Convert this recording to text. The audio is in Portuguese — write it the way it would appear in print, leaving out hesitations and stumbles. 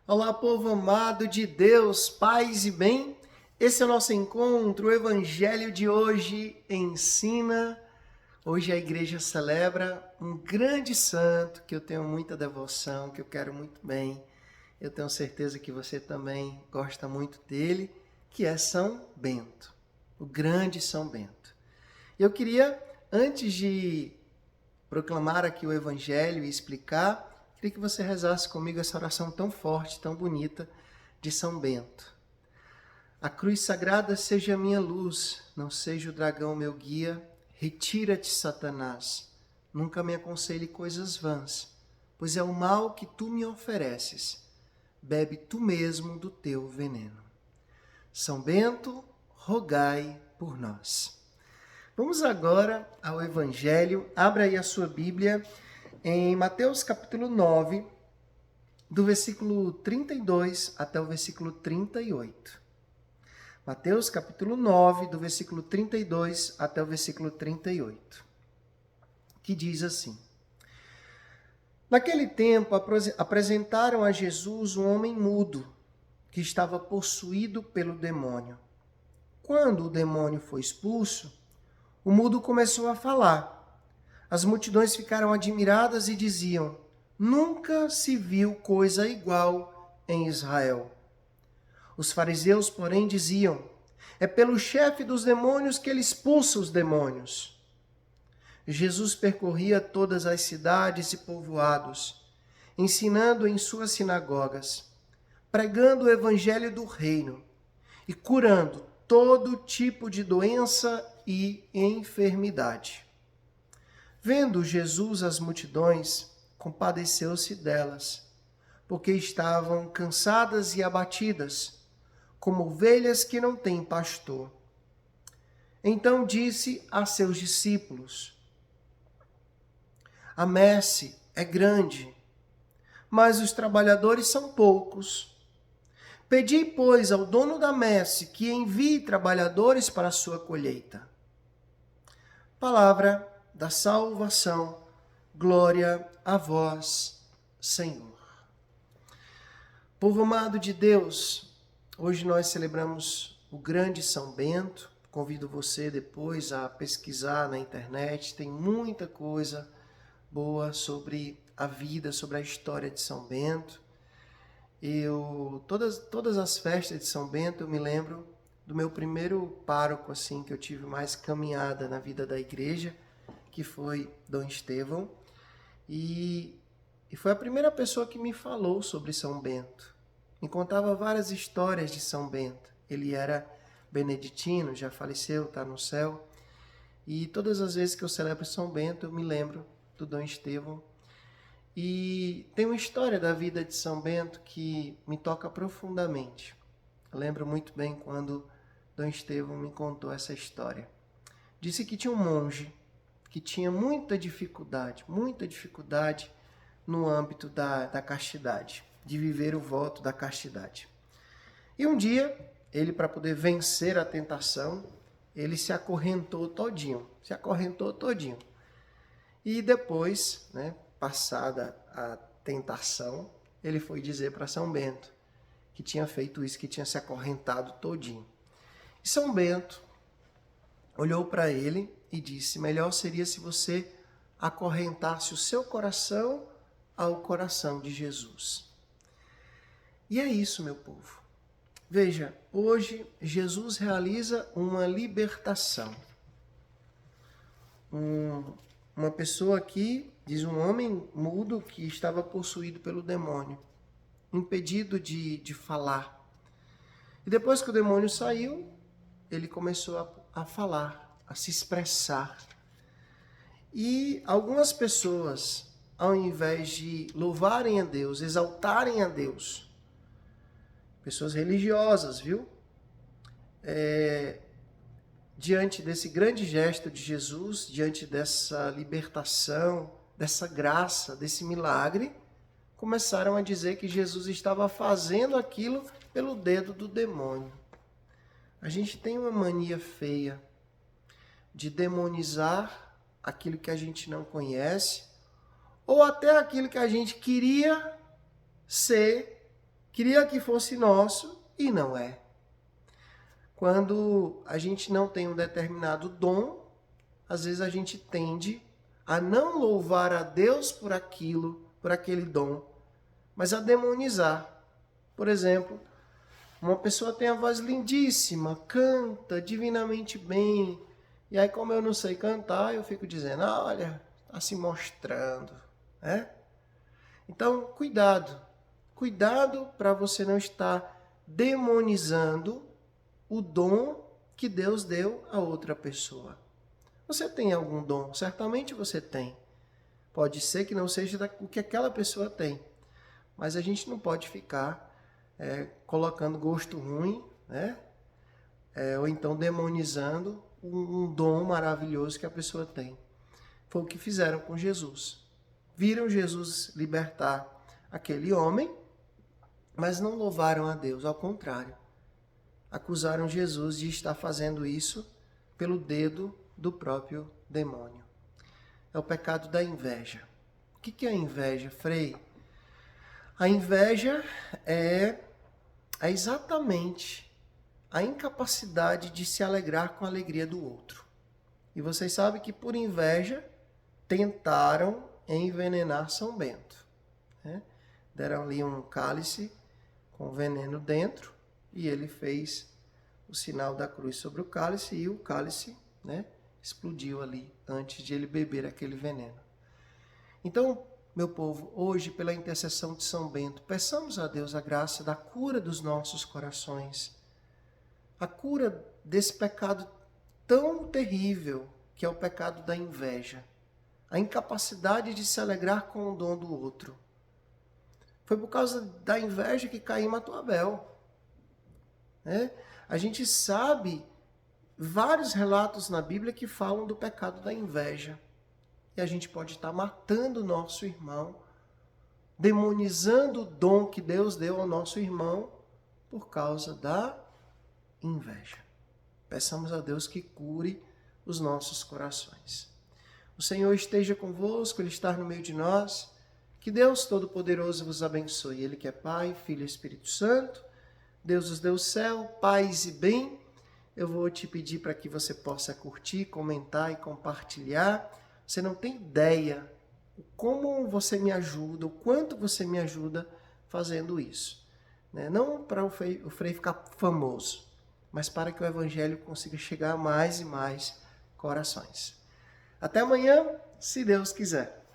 Olá, povo amado de Deus, paz e bem. Esse é o nosso encontro. O Evangelho de hoje ensina. Hoje a igreja celebra um grande santo que eu tenho muita devoção, que eu quero muito bem. Eu tenho certeza que você também gosta muito dele, que é São Bento, o grande São Bento. Eu queria, antes de proclamar aqui o Evangelho e explicar, queria que você rezasse comigo essa oração tão forte, tão bonita de São Bento. A cruz sagrada seja a minha luz, não seja o dragão meu guia. Retira-te, Satanás. Nunca me aconselhe coisas vãs, pois é o mal que tu me ofereces. Bebe tu mesmo do teu veneno. São Bento, rogai por nós. Vamos agora ao Evangelho. Abra aí a sua Bíblia em Mateus capítulo 9, do versículo 32 até o versículo 38. Mateus capítulo 9, do versículo 32 até o versículo 38. Que diz assim: Naquele tempo apresentaram a Jesus um homem mudo, que estava possuído pelo demônio. Quando o demônio foi expulso, o mudo começou a falar. As multidões ficaram admiradas e diziam: Nunca se viu coisa igual em Israel. Os fariseus, porém, diziam: É pelo chefe dos demônios que ele expulsa os demônios. Jesus percorria todas as cidades e povoados, ensinando em suas sinagogas, pregando o evangelho do reino e curando todo tipo de doença e enfermidade. Vendo Jesus as multidões, compadeceu-se delas, porque estavam cansadas e abatidas, como ovelhas que não têm pastor. Então disse a seus discípulos: A messe é grande, mas os trabalhadores são poucos. Pedi, pois, ao dono da messe que envie trabalhadores para a sua colheita. Palavra da salvação. Glória a vós, Senhor. Povo amado de Deus, hoje nós celebramos o grande São Bento. Convido você depois a pesquisar na internet, tem muita coisa boa sobre a vida, sobre a história de São Bento. Todas as festas de São Bento eu me lembro do meu primeiro pároco, assim, que eu tive mais caminhada na vida da igreja, que foi Dom Estevão. E foi a primeira pessoa que me falou sobre São Bento. Me contava várias histórias de São Bento. Ele era beneditino, já faleceu, está no céu. E todas as vezes que eu celebro São Bento, eu me lembro do Dom Estevão. E tem uma história da vida de São Bento que me toca profundamente. Eu lembro muito bem quando Dom Estevão me contou essa história. Disse que tinha um monge que tinha muita dificuldade no âmbito da castidade, de viver o voto da castidade. E um dia, ele, para poder vencer a tentação, ele se acorrentou todinho. E depois, passada a tentação, ele foi dizer para São Bento que tinha feito isso, que tinha se acorrentado todinho. E São Bento olhou para ele e disse: melhor seria se você acorrentasse o seu coração ao coração de Jesus. E é isso, meu povo. Veja, hoje Jesus realiza uma libertação. Uma pessoa aqui, diz um homem mudo que estava possuído pelo demônio, impedido de falar. E depois que o demônio saiu, ele começou a falar, a se expressar. E algumas pessoas, ao invés de louvarem a Deus, exaltarem a Deus, pessoas religiosas, viu? Diante desse grande gesto de Jesus, diante dessa libertação, dessa graça, desse milagre, começaram a dizer que Jesus estava fazendo aquilo pelo dedo do demônio. A gente tem uma mania feia de demonizar aquilo que a gente não conhece, ou até aquilo que a gente queria ser, Queria que fosse nosso e não é. Quando a gente não tem um determinado dom, às vezes a gente tende a não louvar a Deus por aquilo, por aquele dom, mas a demonizar. Por exemplo, uma pessoa tem a voz lindíssima, canta divinamente bem, e aí como eu não sei cantar, eu fico dizendo, olha, está se mostrando, né? Então, cuidado para você não estar demonizando o dom que Deus deu a outra pessoa. Você tem algum dom? Certamente você tem. Pode ser que não seja o que aquela pessoa tem, mas a gente não pode ficar colocando gosto ruim, né? Ou então demonizando um dom maravilhoso que a pessoa tem. Foi o que fizeram com Jesus. Viram Jesus libertar aquele homem, mas não louvaram a Deus, ao contrário. Acusaram Jesus de estar fazendo isso pelo dedo do próprio demônio. É o pecado da inveja. O que é a inveja, Frei? A inveja é exatamente a incapacidade de se alegrar com a alegria do outro. E vocês sabem que por inveja tentaram envenenar São Bento, né? Deram ali um cálice com veneno dentro e ele fez o sinal da cruz sobre o cálice e o cálice, né, explodiu ali antes de ele beber aquele veneno. Então, meu povo, hoje, pela intercessão de São Bento, peçamos a Deus a graça da cura dos nossos corações, a cura desse pecado tão terrível que é o pecado da inveja, a incapacidade de se alegrar com o dom do outro. Foi por causa da inveja que Caim matou Abel, né? A gente sabe vários relatos na Bíblia que falam do pecado da inveja. E a gente pode estar matando o nosso irmão, demonizando o dom que Deus deu ao nosso irmão por causa da inveja. Peçamos a Deus que cure os nossos corações. O Senhor esteja convosco, Ele está no meio de nós. Que Deus Todo-Poderoso vos abençoe. Ele que é Pai, Filho e Espírito Santo. Deus nos deu o céu, paz e bem. Eu vou te pedir para que você possa curtir, comentar e compartilhar. Você não tem ideia como você me ajuda, o quanto você me ajuda fazendo isso, né? Não para o Frei ficar famoso, mas para que o Evangelho consiga chegar a mais e mais corações. Até amanhã, se Deus quiser.